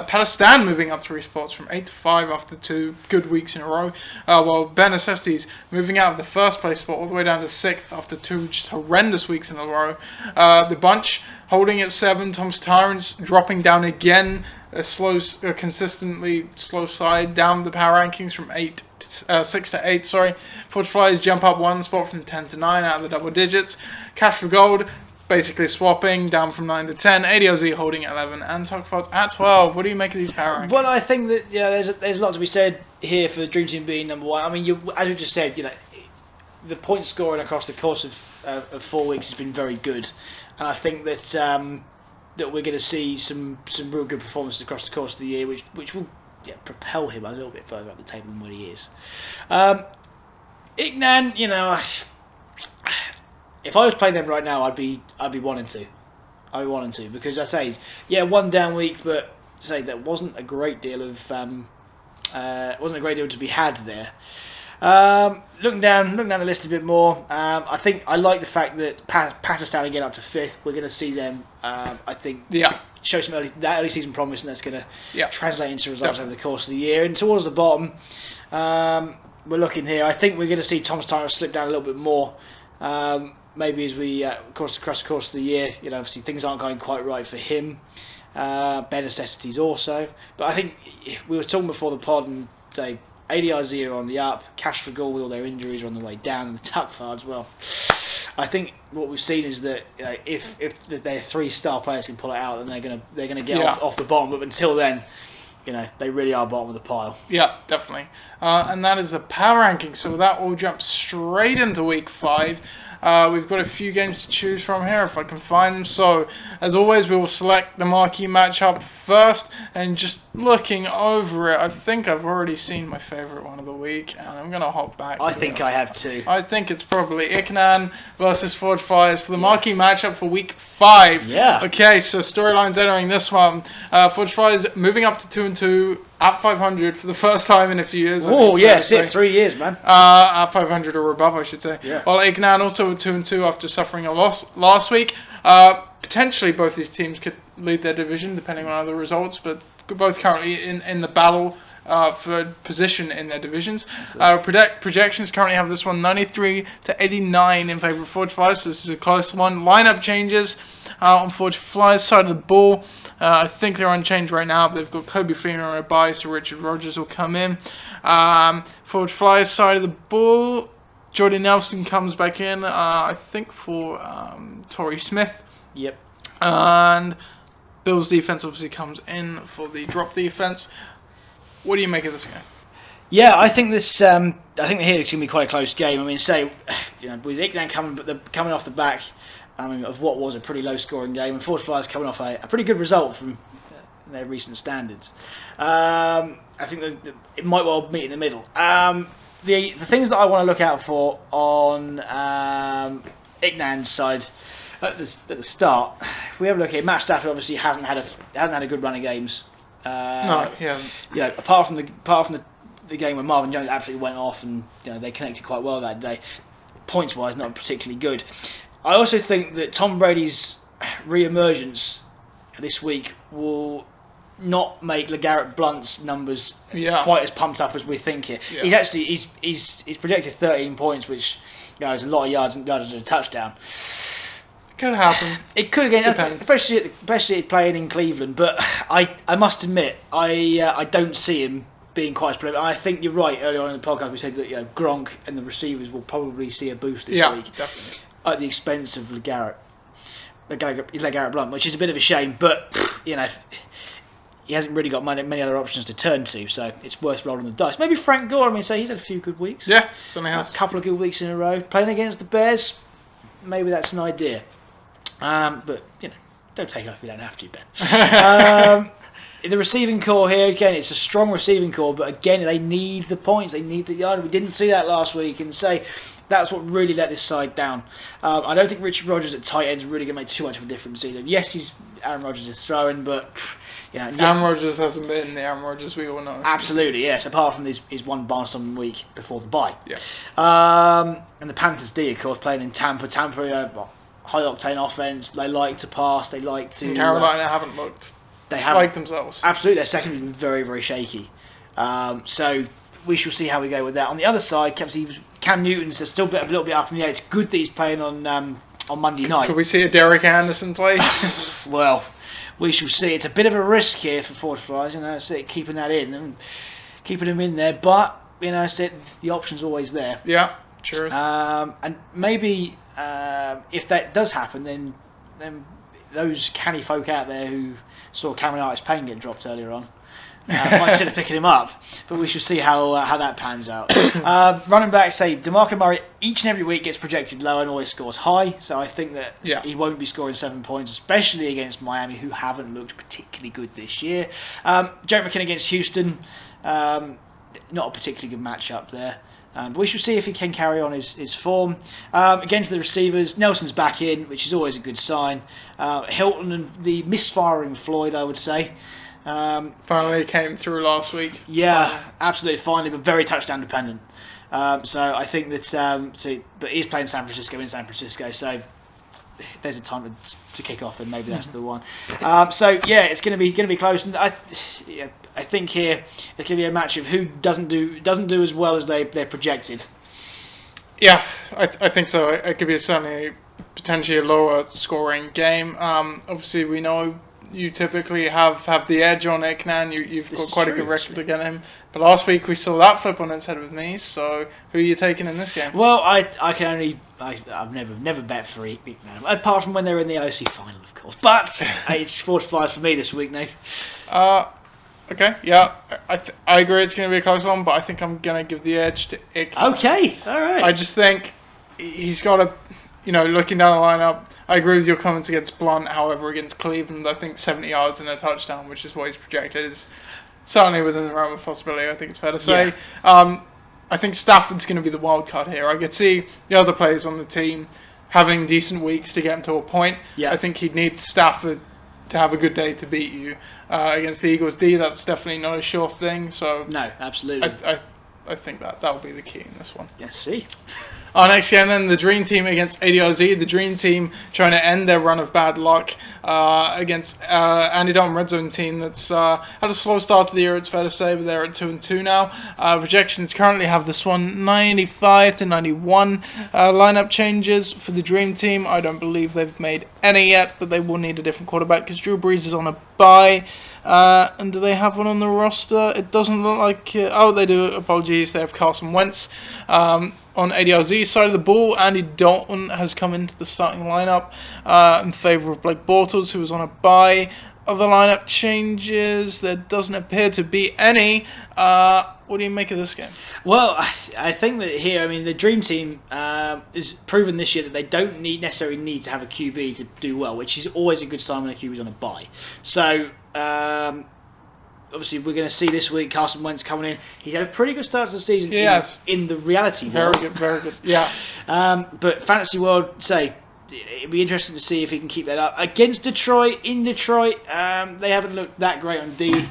Pakistan moving up 3 spots from 8 to 5 after 2 good weeks in a row. While Bare Necessities moving out of the first place spot all the way down to 6th after 2 just horrendous weeks in a row. The bunch holding at 7, Tom's Tyrants dropping down again, consistently slow slide down the power rankings from 6 to 8. Forge Flies jump up 1 spot from 10 to 9 out of the double digits. Cash for Gold basically swapping down from 9 to 10. ADLZ holding at 11 and Tugfights at 12. What do you make of these power rankings? Well, I think that there's a lot to be said here for the Dream Team being number 1. I mean, as you just said, the point scoring across the course of 4 weeks has been very good, and I think that that we're going to see some real good performances across the course of the year, which will propel him a little bit further up the table than where he is. Ignan, you know, if I was playing them right now, I'd be wanting to. I'd be wanting to, because I say, yeah, one down week, but say there wasn't a great deal of to be had there. Looking down the list a bit more, I think I like the fact that Pakistan again up to 5th. We're going to see them, I think, show some early season promise, and that's going to translate into results over the course of the year. And towards the bottom, we're looking here. I think we're going to see Thomas Tyler slip down a little bit more. Maybe as we across the course of the year, you know, obviously things aren't going quite right for him. Bare necessities also, but I think we were talking before the pod, and say ADRZ are on the up, Cash for Goal with all their injuries are on the way down, and the Tuckfar as well. I think what we've seen is that if their 3 star players can pull it out, then they're gonna get off the bottom. But until then, you know, they really are bottom of the pile. Yeah, definitely. And that is the power ranking. So that will jump straight into week 5. We've got a few games to choose from here if I can find them. So, as always, we will select the marquee matchup first. And just looking over it, I think I've already seen my favourite one of the week. And I'm going to hop back. I think I have too. I think it's probably Ignan versus Forge Flyers for the marquee matchup for week 5. Yeah. Okay, so storylines entering this one. Forge Flyers moving up to 2-2. At 500 for the first time in a few years. Oh, yes, 3 years, man. At 500 or above, I should say. Yeah. While Ignan also with 2-2 after suffering a loss last week. Potentially both these teams could lead their division depending on other results, but both currently in the battle for position in their divisions. Projections currently have this one 93 to 89 in favour of Forge Flyers, so this is a close one. Lineup changes on Forge Flyers side of the ball. I think they're unchanged right now, but they've got Kobe Freeman on a bye, so Richard Rogers will come in. Forward Flyers side of the ball, Jordy Nelson comes back in, I think for Torrey Smith. Yep. And Bill's defense obviously comes in for the drop defense. What do you make of this game? Yeah, I think this. I think here it's going to be quite a close game. I mean, say, you know, with Ignan coming off the back, of what was a pretty low-scoring game, and Forge Flyers coming off a pretty good result from their recent standards. I think that it might well meet in the middle. The things that I want to look out for on Ignan's side at the start, if we have a look here, Matt Stafford obviously hasn't had a good run of games. No, he hasn't. You know, apart from the game where Marvin Jones absolutely went off, and you know they connected quite well that day. Points-wise, not particularly good. I also think that Tom Brady's re-emergence this week will not make LeGarrette Blount's numbers quite as pumped up as we think here. Yeah. He's projected 13 points, which is a lot of yards and a touchdown. Could happen. It could again, especially playing in Cleveland. But I must admit, I don't see him being quite as prolific. I think you're right. Earlier on in the podcast, we said that Gronk and the receivers will probably see a boost this week. Definitely. At the expense of LeGarrette Blount, which is a bit of a shame, but he hasn't really got many other options to turn to, so it's worth rolling the dice. Maybe Frank Gore. I mean, he's had a few good weeks. Yeah, certainly has. A couple of good weeks in a row playing against the Bears. Maybe that's an idea, but don't take it up if you don't have to, Ben. The receiving core here, again, it's a strong receiving core, but again, they need the points, they need the yard. We didn't see that last week, and that's what really let this side down. I don't think Richard Rogers at tight end is really going to make too much of a difference either. Yes, Aaron Rodgers is throwing, but Aaron Rodgers hasn't been the Aaron Rodgers we all know. Absolutely, yes. Apart from his one Barnstorming week before the bye. Yeah. And the Panthers D, of course, playing in Tampa. Tampa, high octane offense. They like to pass. They like to. Carolina haven't looked. They haven't like themselves. Absolutely, their secondary has been very, very shaky. So we shall see how we go with that. On the other side, Cam Newton's still a little bit up in the air. It's good that he's playing on Monday night. Could we see a Derek Anderson play? Well, we shall see. It's a bit of a risk here for Forge Flyers, keeping that in and keeping him in there. But the option's always there. Yeah, sure is. And maybe if that does happen, then those canny folk out there who saw Cameron Artis Payne get dropped earlier on, Might consider picking him up, but we shall see how that pans out. Running back, say DeMarco Murray, each and every week gets projected low and always scores high. So I think that he won't be scoring 7 points, especially against Miami, who haven't looked particularly good this year. Jake McKinnon against Houston, not a particularly good matchup there. But we shall see if he can carry on his form. Against the receivers, Nelson's back in, which is always a good sign. Hilton and the misfiring Floyd, I would say. Finally came through last week. Yeah, absolutely, finally, but very touchdown dependent. So I think that, but he's playing San Francisco in San Francisco, so there's a time to kick off, then maybe that's the one. So yeah, it's going to be close, and I think here it's going to be a match of who doesn't do as well as they're projected. Yeah, I think so. It could be certainly potentially a lower scoring game. Obviously, we know you typically have the edge on it, Knan. You've got quite a good record against him. But last week we saw that flip on its head with me. So who are you taking in this game? Well, I've never bet for Vietnam, apart from when they were in the OC final, of course. But it's 4-5 for me this week, Nate. Okay, yeah, I agree it's going to be a close one, but I think I'm going to give the edge to Ick. Okay, all right. I just think he's got a, looking down the lineup, I agree with your comments against Blunt. However, against Cleveland, I think 70 yards and a touchdown, which is what he's projected, is certainly within the realm of possibility. I think it's fair to say. Yeah. I think Stafford's going to be the wild card here. I could see the other players on the team having decent weeks to get him to a point. Yeah. I think he'd need Stafford to have a good day to beat you against the Eagles D. That's definitely not a sure thing. So no, absolutely. I think that will be the key in this one. Yes, see. Our next game then, the Dream Team against ADRZ. The Dream Team trying to end their run of bad luck against Andy Dalton Red Zone team that's had a slow start to the year, it's fair to say, but they're at 2-2 now. Projections currently have this one 95-91. Lineup changes for the Dream Team. I don't believe they've made any yet, but they will need a different quarterback because Drew Brees is on a bye. And do they have one on the roster? It doesn't look like... oh, they do. Apologies. They have Carson Wentz. On ADRZ's side of the ball, Andy Dalton has come into the starting lineup in favour of Blake Bortles, who was on a bye. Other lineup changes, there doesn't appear to be any. What do you make of this game? Well, I think that here, the Dream Team is proven this year that they don't necessarily need to have a QB to do well, which is always a good sign when a QB is on a bye. So, obviously, we're going to see this week Carson Wentz coming in. He's had a pretty good start to the season in the reality world. Very good, yeah. But Fantasy World, it'd be interesting to see if he can keep that up. Against Detroit, in Detroit, they haven't looked that great on D.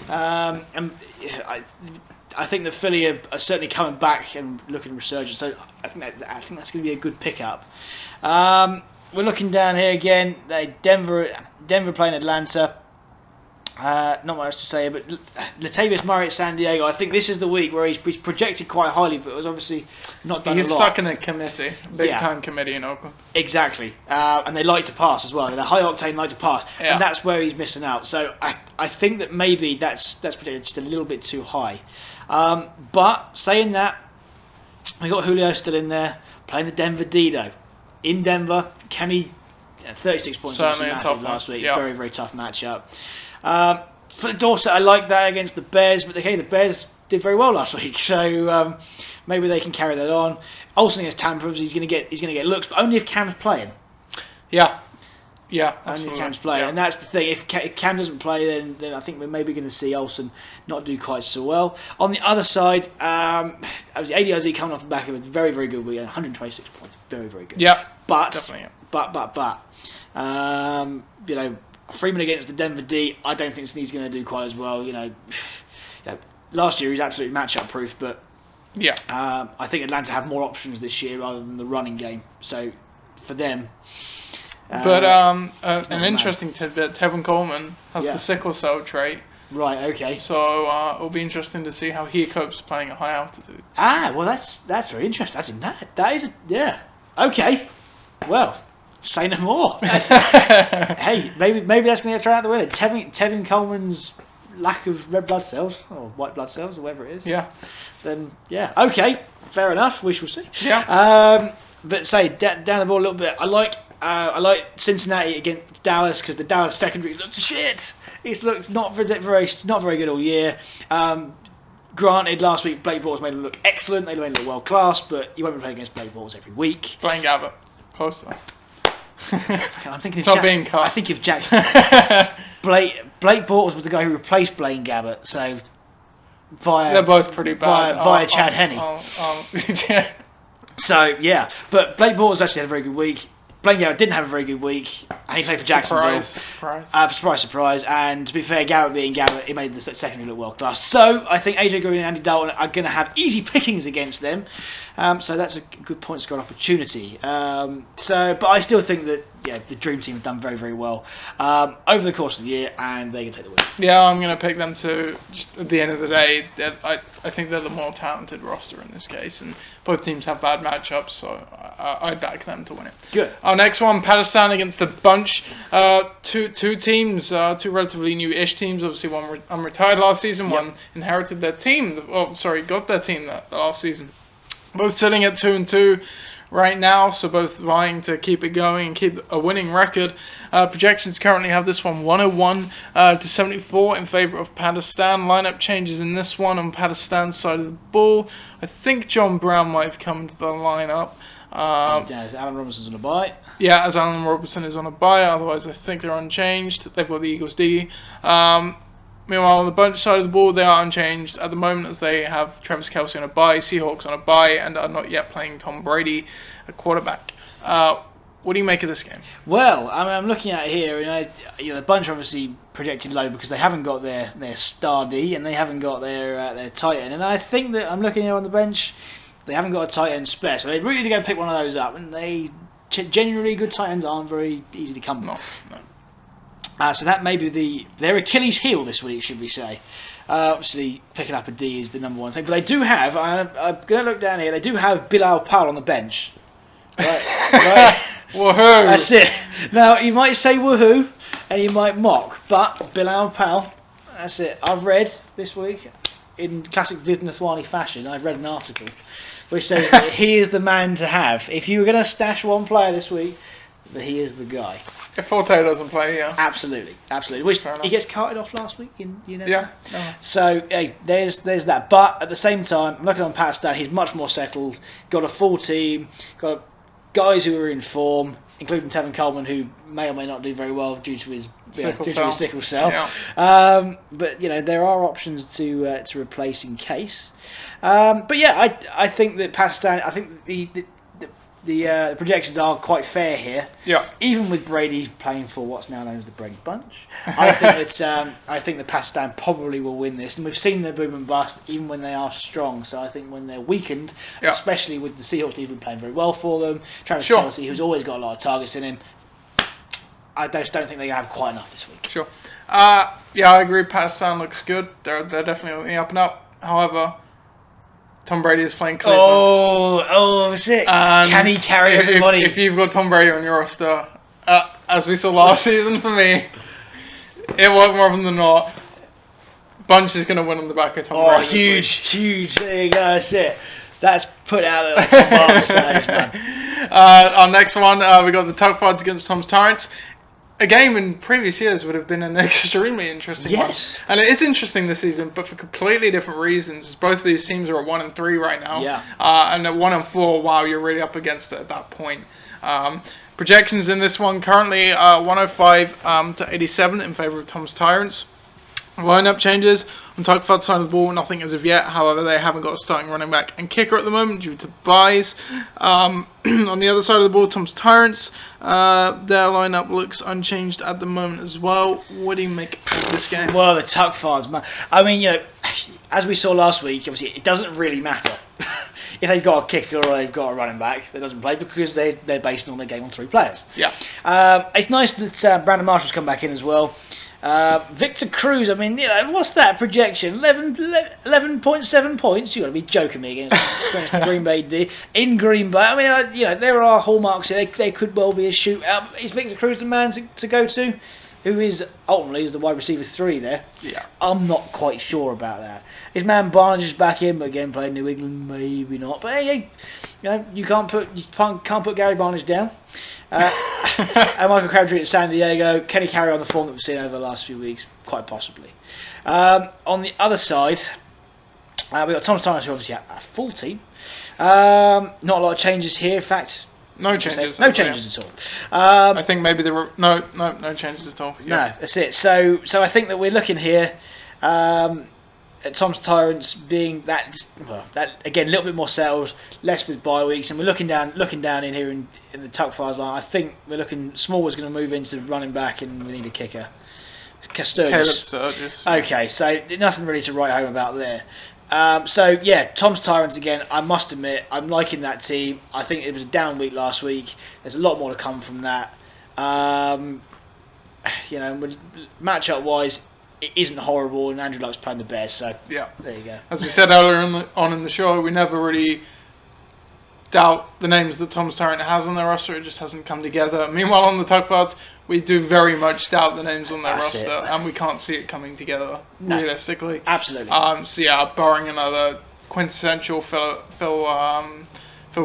And I think the Philly are certainly coming back and looking resurgent. So I think that's going to be a good pickup. We're looking down here again. Denver playing Atlanta. Not much to say, but Latavius Murray at San Diego. I think this is the week where he's projected quite highly, but was obviously not done a lot. He's stuck in a committee, big-time committee in Oakland. Exactly, and they like to pass as well. They're high octane, like to pass, and that's where he's missing out. So I think that maybe that's projected just a little bit too high. But saying that, we got Julio still in there playing the Denver D though. In Denver, can he? 36 points was massive last week. Very, very tough matchup. For Dorset, I like that against the Bears, but the Bears did very well last week, so maybe they can carry that on. Olsen against Tampa, he's going to get looks, but only if Cam's playing. Yeah, only if Cam's playing, and that's the thing. If Cam doesn't play, then I think we're maybe going to see Olsen not do quite so well. On the other side, ADRZ coming off the back of a very, very good week, 126 points, very, very good. Yeah, but definitely. But Freeman against the Denver D, I don't think he's going to do quite as well. Last year he was absolutely matchup proof, but I think Atlanta have more options this year rather than the running game. So for them, but an interesting tidbit: Tevin Coleman has the sickle cell trait. Right. Okay. So it'll be interesting to see how he copes playing at high altitude. Well, that's very interesting. I didn't know that is okay. Well. Say no more. Hey, maybe that's going to get thrown out the window. Tevin Coleman's lack of red blood cells or white blood cells or whatever it is. Yeah. Then okay, fair enough. We shall see. Yeah. But down the ball a little bit. I like I like Cincinnati against Dallas because the Dallas secondary looked shit. It's looked not very good all year. Granted, last week Blake Bortles made them look excellent. They made them look world class, but you won't be playing against Blake Bortles every week. Blaine Gabbert. Close though. I'm thinking it's not being cut. I think if Jackson Blake Bortles was the guy who replaced Blaine Gabbert, so they're both pretty bad via Chad Henne. Yeah. So yeah, but Blake Bortles actually had a very good week. Blaine Gabbert didn't have a very good week, and he played for Jacksonville. Surprise. And to be fair, Gabbert being Gabbert, it made the secondary look world class. So I think AJ Green and Andy Dalton are going to have easy pickings against them. So that's a good point score opportunity. But I still think that the Dream Team have done very, very well over the course of the year, and they can take the win. Yeah, I'm going to pick them too. Just at the end of the day, I think they're the more talented roster in this case, and both teams have bad matchups, so I'd back them to win it. Good. Our next one, Pakistan against the Bunch. Two teams, two relatively new-ish teams. Obviously, one unretired last season, one inherited their team. Got their team that last season. Both sitting at 2-2 right now, so both vying to keep it going and keep a winning record. Projections currently have this one 101 to 74 in favour of Pakistan. Lineup changes in this one on Pakistan's side of the ball. I think John Brown might have come to the lineup. Alan Robinson's on a bye. Yeah, as Alan Robinson is on a bye, otherwise I think they're unchanged. They've got the Eagles D. Meanwhile, on the Bunch side of the ball, they are unchanged at the moment as they have Travis Kelce on a bye, Seahawks on a bye, and are not yet playing Tom Brady, a quarterback. What do you make of this game? Well, I'm looking at it here, and the Bunch are obviously projected low because they haven't got their star D and they haven't got their tight end. And I think that I'm looking here on the bench, they haven't got a tight end spare, so they really need to go pick one of those up. And genuinely good tight ends aren't very easy to come by. No. So that may be their Achilles heel this week, should we say. Obviously, picking up a D is the number one thing. But they do have, I'm going to look down here, they do have Bilal Powell on the bench. Right? Woohoo! That's it. Now, you might say woohoo, and you might mock, but Bilal Powell, that's it. I've read this week, in classic Vid Nathwani fashion, I've read an article which says that he is the man to have. If you were going to stash one player this week, that he is the guy. If Forte doesn't play, yeah. Absolutely. Which he gets carted off last week, Yeah. So hey, there's that. But at the same time, I'm looking on Pakistan. He's much more settled. Got a full team. Got guys who are in form, including Tevin Coleman, who may or may not do very well due to his sickle cell. Yeah. But there are options to replace in case. But yeah, I think that Pakistan. I think the projections are quite fair here. Yeah. Even with Brady playing for what's now known as the Brady Bunch, I think that Pakistan probably will win this, and we've seen their boom and bust even when they are strong. So I think when they're weakened, especially with the Seahawks even playing very well for them, Travis Kelce, who's always got a lot of targets in him, I just don't think they have quite enough this week. Sure. I agree. Pakistan looks good. They're definitely on the up and up. However, Tom Brady is playing Cleveland. Oh, sick. Can he carry everybody? If you've got Tom Brady on your roster, as we saw last season for me, it worked more often than not. Bunch is going to win on the back of Tom Brady. Huge. There you go, that's it. That's put out there like some bombs. That is fun. Our next one, we got the Tug Pods against Tom's Tyrants. A game in previous years would have been an extremely interesting one. And it is interesting this season, but for completely different reasons. Both of these teams are at 1-3 right now. Yeah. And at 1-4, wow, you're really up against it at that point. Projections in this one currently 105 to 87 in favour of Tom's Tyrants. Lineup changes on Tugford's side of the ball, nothing as of yet. However, they haven't got a starting running back and kicker at the moment due to buys. On the other side of the ball, Tom's Tyrants, their lineup looks unchanged at the moment as well. What do you make of this game? Well, the Tugfords, man. I mean, as we saw last week, obviously it doesn't really matter if they've got a kicker or they've got a running back that doesn't play because they're basing all their game on 3 players. Yeah. It's nice that Brandon Marshall's come back in as well. Victor Cruz, I mean, what's that projection? 11.7 points? You've got to be joking me against the Green Bay D in Green Bay. I mean, there are hallmarks here. They could well be a shootout. Is Victor Cruz the man to go to? who is ultimately the wide receiver 3 there. Yeah. I'm not quite sure about that. His man Barnes is back in, but again playing New England, maybe not. But hey, you can't put Gary Barnes down. And Michael Crabtree at San Diego. Can he carry on the form that we've seen over the last few weeks? Quite possibly. On the other side, we've got Thomas Tyrant, who obviously a full team. Not a lot of changes here. In fact, no changes. No changes at all. I think maybe there were no changes at all. No, that's it. So I think that we're looking here at Tom's Tyrants being that again a little bit more settled, less with bye weeks, and we're looking down in here in the tuck files line. I think we're looking. Small was going to move into running back, and we need a kicker. Caleb Sturgis. Okay, so nothing really to write home about there. So yeah, Tom's Tyrants again. I must admit, I'm liking that team. I think it was a down week last week. There's a lot more to come from that. Matchup wise, it isn't horrible, and Andrew Luck's playing the Bears. So yeah, there you go. As we said earlier in the show, we never really doubt the names that Tom's Tyrant has on their roster. It just hasn't come together. Meanwhile, on the tuck parts, we do very much doubt the names on their roster, and we can't see it coming together realistically. Absolutely. So yeah, barring another quintessential Phil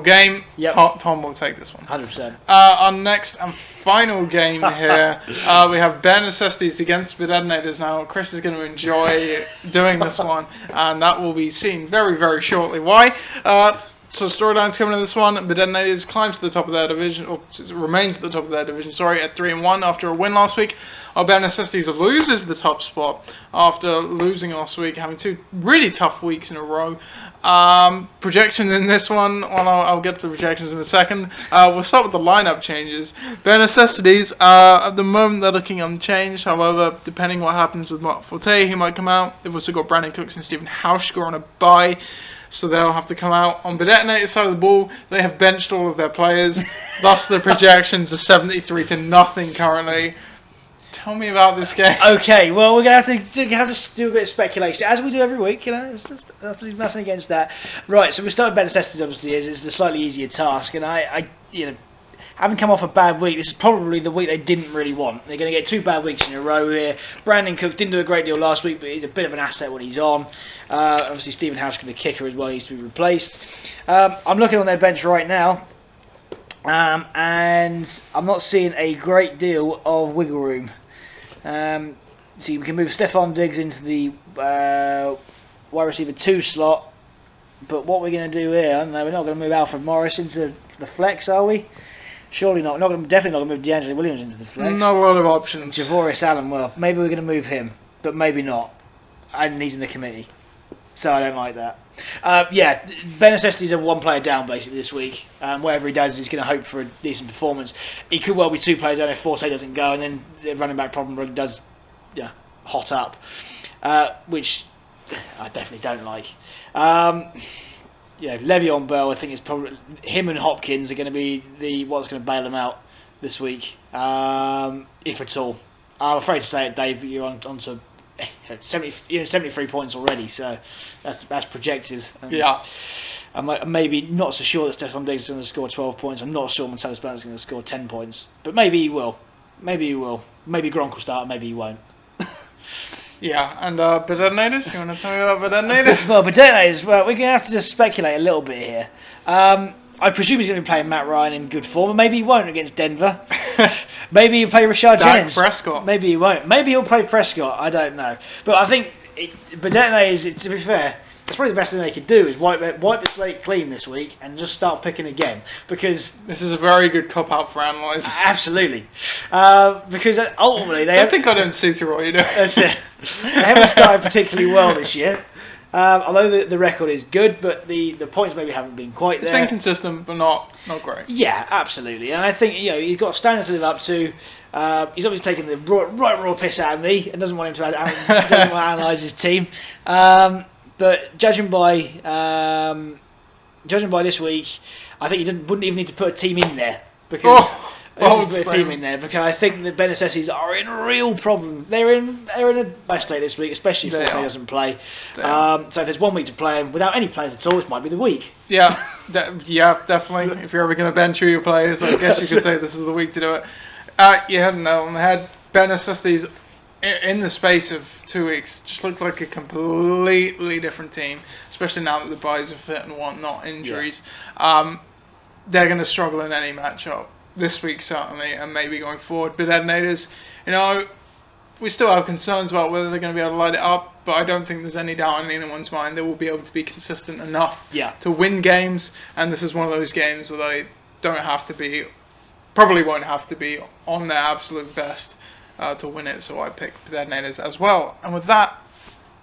game, yep. Tom will take this one. 100%. Our next and final game here, we have Bare Necessities against the Detonators. Now, Chris is going to enjoy doing this one, and that will be seen very, very shortly. Why? So storylines coming in this one. The Detonators climbs to the top of their division, or remains at the top of their division, at 3-1 after a win last week. Our Bare Necessities loses the top spot after losing last week, having 2 really tough weeks in a row. Projections in this one, well, I'll get to the projections in a second. We'll start with the lineup changes. Bare Necessities, at the moment they're looking unchanged. However, depending what happens with Mark Forte, he might come out. They've also got Brandon Cooks and Stephen Hauschka on a bye, so they'll have to come out. On the Detonator side of the ball, they have benched all of their players. Thus, the projections are 73-0 currently. Tell me about this game. Okay, well, we're going to have to do a bit of speculation, as we do every week. There's nothing against that. Right, so we started Bare Necessities, obviously, is the slightly easier task, and I having come off a bad week, this is probably the week they didn't really want. They're going to get 2 bad weeks in a row here. Brandon Cook didn't do a great deal last week, but he's a bit of an asset when he's on. Obviously, Stephen Hauschka, the kicker, as well, needs to be replaced. I'm looking on their bench right now, and I'm not seeing a great deal of wiggle room. So you can move Stephon Diggs into the wide receiver 2 slot, but what we're going to do here, I don't know, we're not going to move Alfred Morris into the flex, are we? Surely not. Definitely not going to move DeAngelo Williams into the flex. Not a lot of options. Javorius Allen, well, maybe we're going to move him, but maybe not. And he's in the committee, so I don't like that. Bare Necessities are 1 player down basically this week. Whatever he does, he's going to hope for a decent performance. He could well be 2 players down if Forte doesn't go, and then the running back problem really does hot up, which I definitely don't like. Le'Veon Bell, I think it's probably him and Hopkins are going to be what's going to bail him out this week, if at all. I'm afraid to say it, Dave, but you're on to 73 points already, so that's projected. I'm maybe not so sure that Stephon Diggs is going to score 12 points. I'm not sure Martellus Bennett is going to score 10 points, but maybe he will. Maybe Gronk will start, maybe he won't. Yeah, and Detonators? You want to tell me about Detonators? Well, Detonators, we're going to have to just speculate a little bit here. I presume he's going to be playing Matt Ryan in good form, and maybe he won't against Denver. Maybe he'll play Rashad Jennings. Prescott. Maybe he won't. Maybe he'll play Prescott. I don't know. But I think Detonators, to be fair, that's probably the best thing they could do is wipe the slate clean this week and just start picking again, because this is a very good cop-out for analysing. Absolutely. Because ultimately I think I don't see through what you do. That's it. They haven't started particularly well this year. Although the record is good, but the points maybe haven't been quite there. It's been consistent, but not great. Yeah, absolutely. And I think he's got a standard to live up to. He's obviously taken the raw piss out of me and doesn't want him to analyse his team. But judging by this week, I think he wouldn't even need to put a team in there because. I think the Bare Necessities are in a real problem. They're in a bad state this week, especially if Forte doesn't play. So if there's 1 week to play him without any players at all, it might be the week. Yeah, definitely. If you're ever going to bench your players, I guess you could say this is the week to do it. You had a nail on the head. bare necessities in the space of 2 weeks just looked like a completely different team, especially now that the buys are fit and whatnot, injuries. They're going to struggle in any matchup this week certainly, and maybe going forward. But Ednators, we still have concerns about whether they're going to be able to light it up, but I don't think there's any doubt in anyone's mind they will be able to be consistent enough to win games, and this is one of those games where they probably won't have to be on their absolute best to win it, so I picked the Ednators as well. And with that,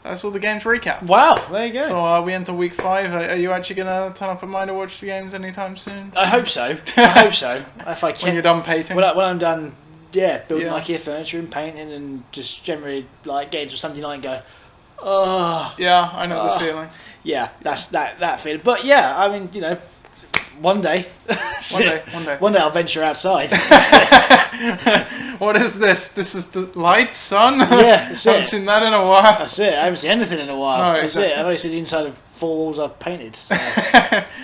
that's all the games recap. Wow, there you go. So we enter week 5. Are you actually going to turn up at mine to watch the games anytime soon? I hope so. If I can. When you're done painting? When I'm done, building IKEA furniture and painting and just generally like getting to Sunday night and go, oh. Yeah, I know the feeling. Yeah, that's that feeling. But yeah, I mean, one day. One day I'll venture outside. What is this? This is the light, sun? Yeah, that's I haven't seen that in a while. That's it. I haven't seen anything in a while. No, that's it. I've only seen the inside of 4 walls I've painted. So.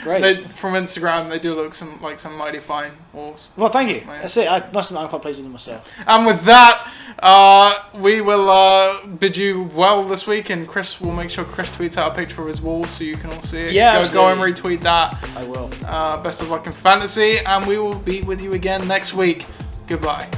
Great. From Instagram, they do look like some mighty fine walls. Well, thank you. Yeah. That's it. I must admit, I'm quite pleased with them myself. And with that, we will bid you well this week, and Chris will make sure Chris tweets out a picture of his wall so you can all see it. Yeah, go and retweet that. I will. Best of luck in fantasy, and we will be with you again next week. Goodbye.